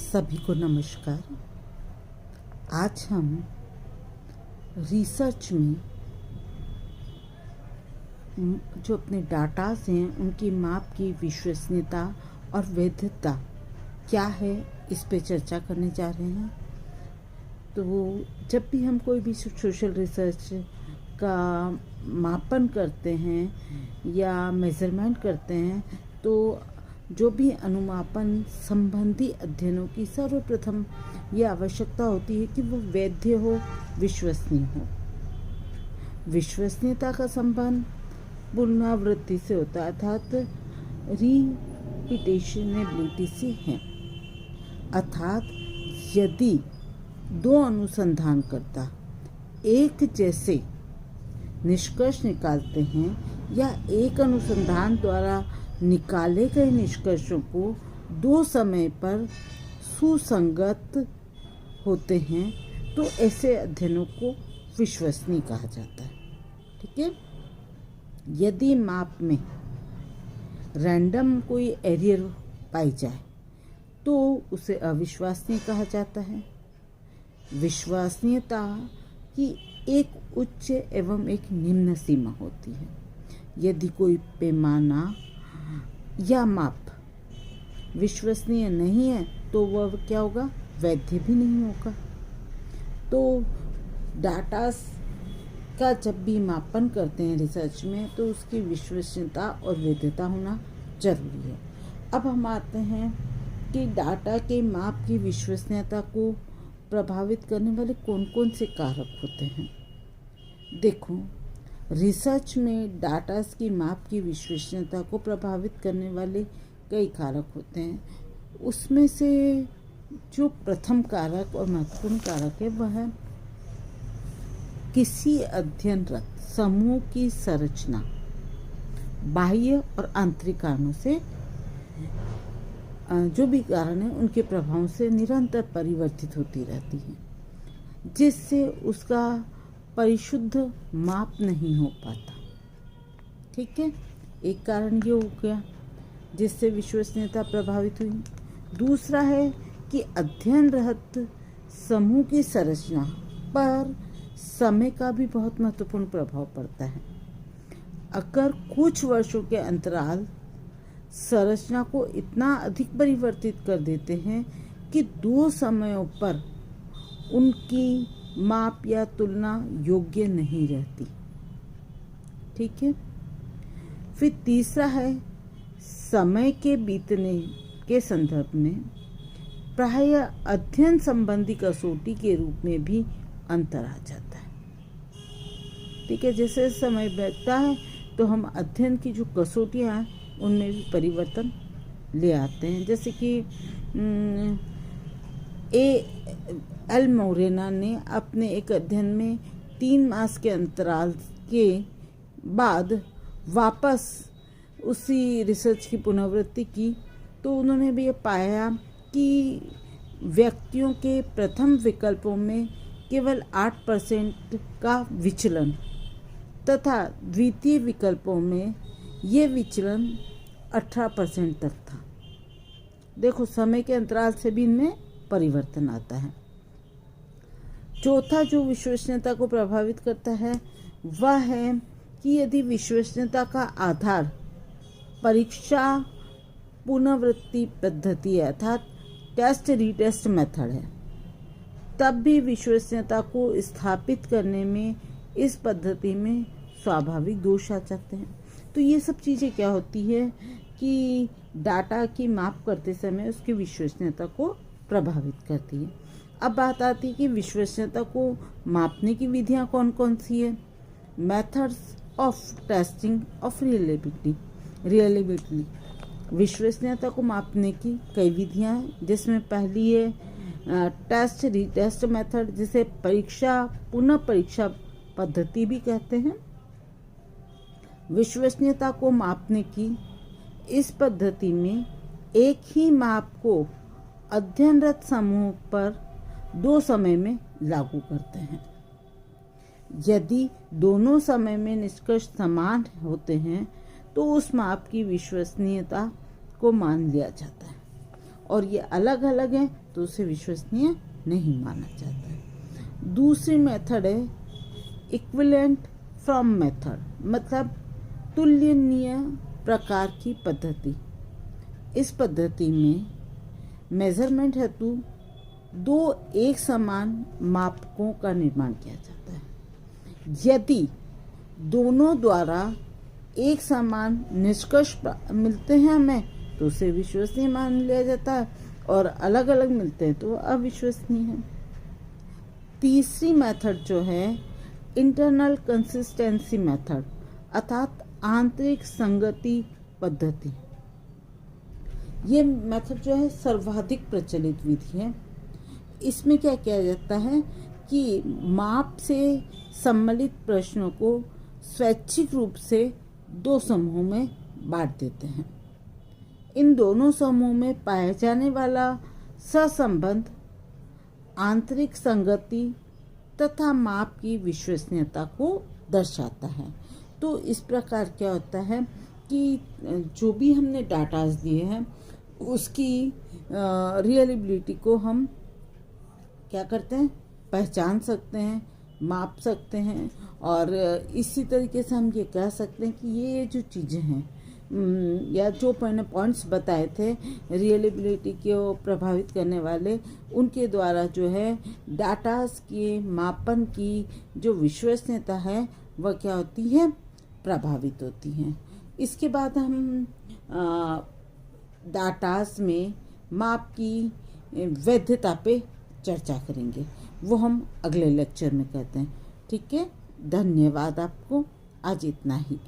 सभी को नमस्कार। आज हम रिसर्च में जो अपने डाटास हैं उनकी माप की विश्वसनीयता और वैधता क्या है, इस पे चर्चा करने जा रहे हैं। तो जब भी हम कोई भी सोशल रिसर्च का मापन करते हैं या मेज़रमेंट करते हैं, तो जो भी अनुमापन संबंधी अध्ययनों की सर्वप्रथम ये आवश्यकता होती है कि वो वैध हो, विश्वसनीय हो। विश्वसनीयता का संबंध पुनरावृत्ति से होता है, अर्थात रिपीटेशनेबिलिटी से है। अर्थात यदि दो अनुसंधानकर्ता एक जैसे निष्कर्ष निकालते हैं या एक अनुसंधान द्वारा निकाले गए निष्कर्षों को दो समय पर सुसंगत होते हैं, तो ऐसे अध्ययनों को विश्वसनीय कहा जाता है। ठीक है। यदि माप में रैंडम कोई एरर पाई जाए तो उसे अविश्वसनीय कहा जाता है। विश्वसनीयता की एक उच्च एवं एक निम्न सीमा होती है। यदि कोई पैमाना या माप विश्वसनीय नहीं है तो वह क्या होगा, वैध भी नहीं होगा। तो डाटा का जब भी मापन करते हैं रिसर्च में, तो उसकी विश्वसनीयता और वैधता होना जरूरी है। अब हम आते हैं कि डाटा के माप की विश्वसनीयता को प्रभावित करने वाले कौन कौन से कारक होते हैं। देखो, रिसर्च में डाटा की माप की विश्वसनीयता को प्रभावित करने वाले कई कारक होते हैं। उसमें से जो प्रथम कारक और महत्वपूर्ण कारक है वह है किसी अध्ययनरत समूह की संरचना बाह्य और आंतरिक कारणों से, जो भी कारण है उनके प्रभाव से निरंतर परिवर्तित होती रहती है, जिससे उसका परिशुद्ध माप नहीं हो पाता। ठीक है, एक कारण ये हो गया जिससे विश्वसनीयता प्रभावित हुई। दूसरा है कि अध्ययनरत समूह की संरचना पर समय का भी बहुत महत्वपूर्ण प्रभाव पड़ता है। अगर कुछ वर्षों के अंतराल संरचना को इतना अधिक परिवर्तित कर देते हैं कि दो समयों पर उनकी माप या तुलना योग्य नहीं रहती। ठीक है। फिर तीसरा है समय के बीतने के संदर्भ में प्रायः अध्ययन संबंधी कसौटी के रूप में भी अंतर आ जाता है। ठीक है, जैसे समय बीतता है तो हम अध्ययन की जो कसौटियाँ हैं उनमें भी परिवर्तन ले आते हैं। जैसे कि एल मोरेना ने अपने एक अध्ययन में 3 मास के अंतराल के बाद वापस उसी रिसर्च की पुनरावृत्ति की, तो उन्होंने भी ये पाया कि व्यक्तियों के प्रथम विकल्पों में केवल 8% का विचलन तथा द्वितीय विकल्पों में ये विचलन 18% तक था। देखो, समय के अंतराल से भी इनमें परिवर्तन आता है। चौथा जो विश्वसनीयता को प्रभावित करता है वह है कि यदि विश्वसनीयता का आधार परीक्षा पुनरावृत्ति पद्धति है, अर्थात टेस्ट रीटेस्ट मेथड है, तब भी विश्वसनीयता को स्थापित करने में इस पद्धति में स्वाभाविक दोष आ जाते हैं। तो ये सब चीज़ें क्या होती है कि डाटा की माप करते समय उसकी विश्वसनीयता को प्रभावित करती है। अब बात आती है कि विश्वसनीयता को मापने की विधियां कौन कौन सी है। मेथड्स ऑफ टेस्टिंग ऑफ रियलेबिलिटी विश्वसनीयता को मापने की कई विधियां हैं, जिसमें पहली है टेस्ट रीटेस्ट मेथड, जिसे परीक्षा पुनः परीक्षा पद्धति भी कहते हैं। विश्वसनीयता को मापने की इस पद्धति में एक ही माप को अध्ययनरत समूह पर दो समय में लागू करते हैं। यदि दोनों समय में निष्कर्ष समान होते हैं तो उस माप की विश्वसनीयता को मान लिया जाता है। और ये अलग अलग हैं तो उसे विश्वसनीय नहीं माना जाता है। दूसरी मेथड है इक्विवेलेंट फ्रॉम मेथड, मतलब तुलनीय प्रकार की पद्धति। इस पद्धति में मेजरमेंट हेतु दो एक समान मापकों का निर्माण किया जाता है। यदि दोनों द्वारा एक समान निष्कर्ष मिलते हैं हमें तो उसे विश्वसनीय मान लिया जाता है, और अलग अलग मिलते हैं तो अविश्वसनीय है। तीसरी मेथड जो है इंटरनल कंसिस्टेंसी मेथड, अर्थात आंतरिक संगति पद्धति। ये मेथड जो है सर्वाधिक प्रचलित विधि है। इसमें क्या किया जाता है कि माप से सम्मिलित प्रश्नों को स्वैच्छिक रूप से दो समूहों में बांट देते हैं। इन दोनों समूह में पाया जाने वाला सहसंबंध आंतरिक संगति तथा माप की विश्वसनीयता को दर्शाता है। तो इस प्रकार क्या होता है कि जो भी हमने डाटास दिए हैं उसकी रियलिबिलिटी को हम क्या करते हैं, पहचान सकते हैं, माप सकते हैं, और इसी तरीके से हम ये कह सकते हैं कि ये जो चीज़ें हैं या जो मैंने पॉइंट्स बताए थे रियलिबिलिटी को प्रभावित करने वाले, उनके द्वारा जो है डाटास के मापन की जो विश्वसनीयता है वह क्या होती है, प्रभावित होती है। इसके बाद हम डाटास में माप की वैधता पे चर्चा करेंगे, वो हम अगले लेक्चर में करते हैं। ठीक है, धन्यवाद आपको, आज इतना ही।